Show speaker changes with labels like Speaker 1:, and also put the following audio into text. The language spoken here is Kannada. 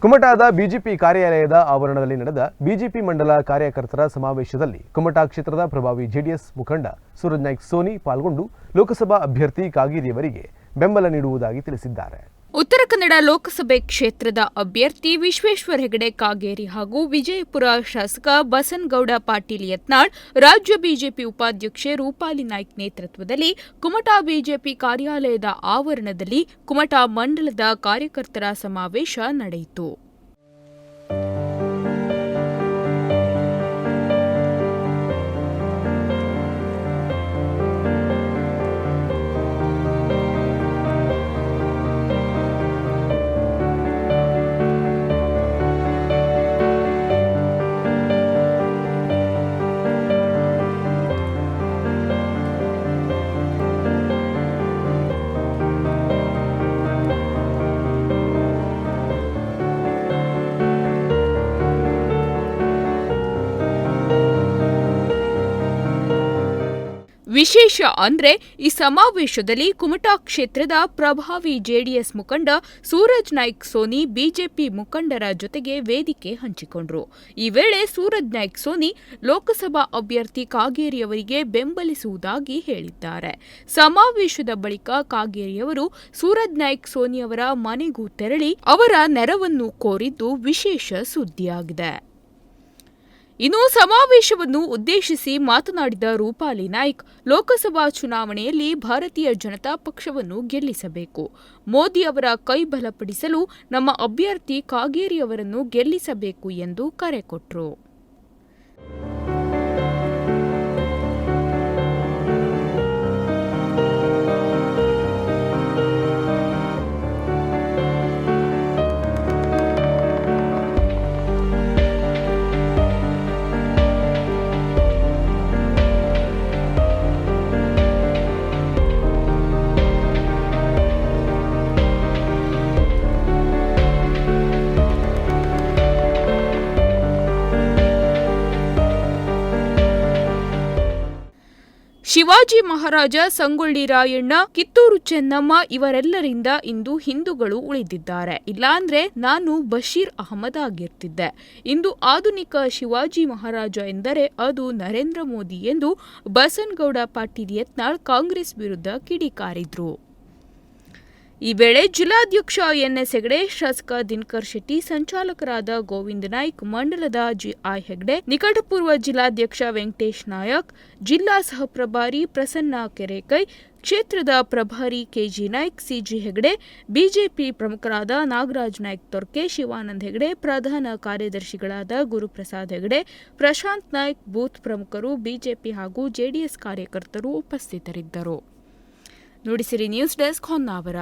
Speaker 1: ಕುಮಟಾದ ಬಿಜೆಪಿ ಕಾರ್ಯಾಲಯದ ಆವರಣದಲ್ಲಿ ನಡೆದ ಬಿಜೆಪಿ ಮಂಡಲ ಕಾರ್ಯಕರ್ತರ ಸಮಾವೇಶದಲ್ಲಿ ಕುಮಟಾ ಕ್ಷೇತ್ರದ ಪ್ರಭಾವಿ ಜೆಡಿಎಸ್ ಮುಖಂಡ ಸೂರಜ್ ನಾಯ್ಕ್ ಸೋನಿ ಪಾಲ್ಗೊಂಡು ಲೋಕಸಭಾ ಅಭ್ಯರ್ಥಿ ಕಾಗೇರಿಯವರಿಗೆ ಬೆಂಬಲ ನೀಡುವುದಾಗಿ ತಿಳಿಸಿದ್ದಾರೆ.
Speaker 2: ಉತ್ತರ ಕನ್ನಡ ಲೋಕಸಭೆ ಕ್ಷೇತ್ರದ ಅಭ್ಯರ್ಥಿ ವಿಶ್ವೇಶ್ವರ ಹೆಗಡೆ ಕಾಗೇರಿ ಹಾಗೂ ವಿಜಯಪುರ ಶಾಸಕ ಬಸನಗೌಡ ಪಾಟೀಲ್ ಯತ್ನಾಳ್, ರಾಜ್ಯ ಬಿಜೆಪಿ ಉಪಾಧ್ಯಕ್ಷೆ ರೂಪಾಲಿ ನಾಯ್ಕ್ ನೇತೃತ್ವದಲ್ಲಿ ಕುಮಟಾ ಬಿಜೆಪಿ ಕಾರ್ಯಾಲಯದ ಆವರಣದಲ್ಲಿ ಕುಮಟಾ ಮಂಡಲದ ಕಾರ್ಯಕರ್ತರ ಸಮಾವೇಶ ನಡೆಯಿತು. ವಿಶೇಷ ಅಂದ್ರೆ ಈ ಸಮಾವೇಶದಲ್ಲಿ ಕುಮಟಾ ಕ್ಷೇತ್ರದ ಪ್ರಭಾವಿ ಜೆಡಿಎಸ್ ಮುಖಂಡ ಸೂರಜ್ ನಾಯ್ಕ್ ಸೋನಿ ಬಿಜೆಪಿ ಮುಖಂಡರ ಜೊತೆಗೆ ವೇದಿಕೆ ಹಂಚಿಕೊಂಡರು. ಈ ವೇಳೆ ಸೂರಜ್ ನಾಯ್ಕ್ ಸೋನಿ ಲೋಕಸಭಾ ಅಭ್ಯರ್ಥಿ ಕಾಗೇರಿಯವರಿಗೆ ಬೆಂಬಲಿಸುವುದಾಗಿ ಹೇಳಿದ್ದಾರೆ. ಸಮಾವೇಶದ ಬಳಿಕ ಕಾಗೇರಿಯವರು ಸೂರಜ್ ನಾಯ್ಕ್ ಸೋನಿಯವರ ಮನೆಗೂ ತೆರಳಿ ಅವರ ನೆರವನ್ನು ಕೋರಿದ್ದು ವಿಶೇಷ ಸುದ್ದಿಯಾಗಿದೆ. ಇನ್ನು ಸಮಾವೇಶವನ್ನು ಉದ್ದೇಶಿಸಿ ಮಾತನಾಡಿದ ರೂಪಾಲಿ ನಾಯ್ಕ್, ಲೋಕಸಭಾ ಚುನಾವಣೆಯಲ್ಲಿ ಭಾರತೀಯ ಜನತಾ ಪಕ್ಷವನ್ನು ಗೆಲ್ಲಿಸಬೇಕು. ಮೋದಿ ಅವರ ಕೈ ಬಲಪಡಿಸಲು ನಮ್ಮ ಅಭ್ಯರ್ಥಿ ಕಾಗೇರಿಯವರನ್ನು ಗೆಲ್ಲಿಸಬೇಕು ಎಂದು ಕರೆ ಕೊಟ್ಟರು. ಶಿವಾಜಿ ಮಹಾರಾಜ, ಸಂಗೊಳ್ಳಿ ರಾಯಣ್ಣ, ಕಿತ್ತೂರು ಚೆನ್ನಮ್ಮ ಇವರೆಲ್ಲರಿಂದ ಇಂದು ಹಿಂದೂಗಳು ಉಳಿದಿದ್ದಾರೆ. ಇಲ್ಲಾಂದ್ರೆ ನಾನು ಬಶೀರ್ ಅಹಮದ್ ಆಗಿರ್ತಿದ್ದೆ. ಇಂದು ಆಧುನಿಕ ಶಿವಾಜಿ ಮಹಾರಾಜ ಎಂದರೆ ಅದು ನರೇಂದ್ರ ಮೋದಿ ಎಂದು ಬಸನಗೌಡ ಪಾಟೀಲ್ ಯತ್ನಾಳ್ ಕಾಂಗ್ರೆಸ್ ವಿರುದ್ಧ ಕಿಡಿಕಾರಿದ್ರು. ಈ ವೇಳೆ ಜಿಲ್ಲಾಧ್ಯಕ್ಷ ಎನ್ಎಸ್ ಹೆಗಡೆ, ಶಾಸಕ ದಿನಕರ್ ಶೆಟ್ಟಿ, ಸಂಚಾಲಕರಾದ ಗೋವಿಂದ ನಾಯ್ಕ್, ಮಂಡಲದ ಜಿಐ ಹೆಗಡೆ, ನಿಕಟಪೂರ್ವ ಜಿಲ್ಲಾಧ್ಯಕ್ಷ ವೆಂಕಟೇಶ್ ನಾಯಕ್, ಜಿಲ್ಲಾ ಸಹಪ್ರಭಾರಿ ಪ್ರಸನ್ನ ಕೆರೆಕೈ, ಕ್ಷೇತ್ರದ ಪ್ರಭಾರಿ KG Naik, CG Hegde, BJP ಪ್ರಮುಖರಾದ ನಾಗರಾಜ್ ನಾಯ್ಕ್ ತೊರ್ಕೆ, ಶಿವಾನಂದ್ ಹೆಗಡೆ, ಪ್ರಧಾನ ಕಾರ್ಯದರ್ಶಿಗಳಾದ ಗುರುಪ್ರಸಾದ್ ಹೆಗಡೆ, ಪ್ರಶಾಂತ್ ನಾಯ್ಕ್, ಬೂತ್ ಪ್ರಮುಖರು, ಬಿಜೆಪಿ ಹಾಗೂ ಜೆಡಿಎಸ್ ಕಾರ್ಯಕರ್ತರು ಉಪಸ್ಥಿತರಿದ್ದರು. Nudisiri news desk Honnavar.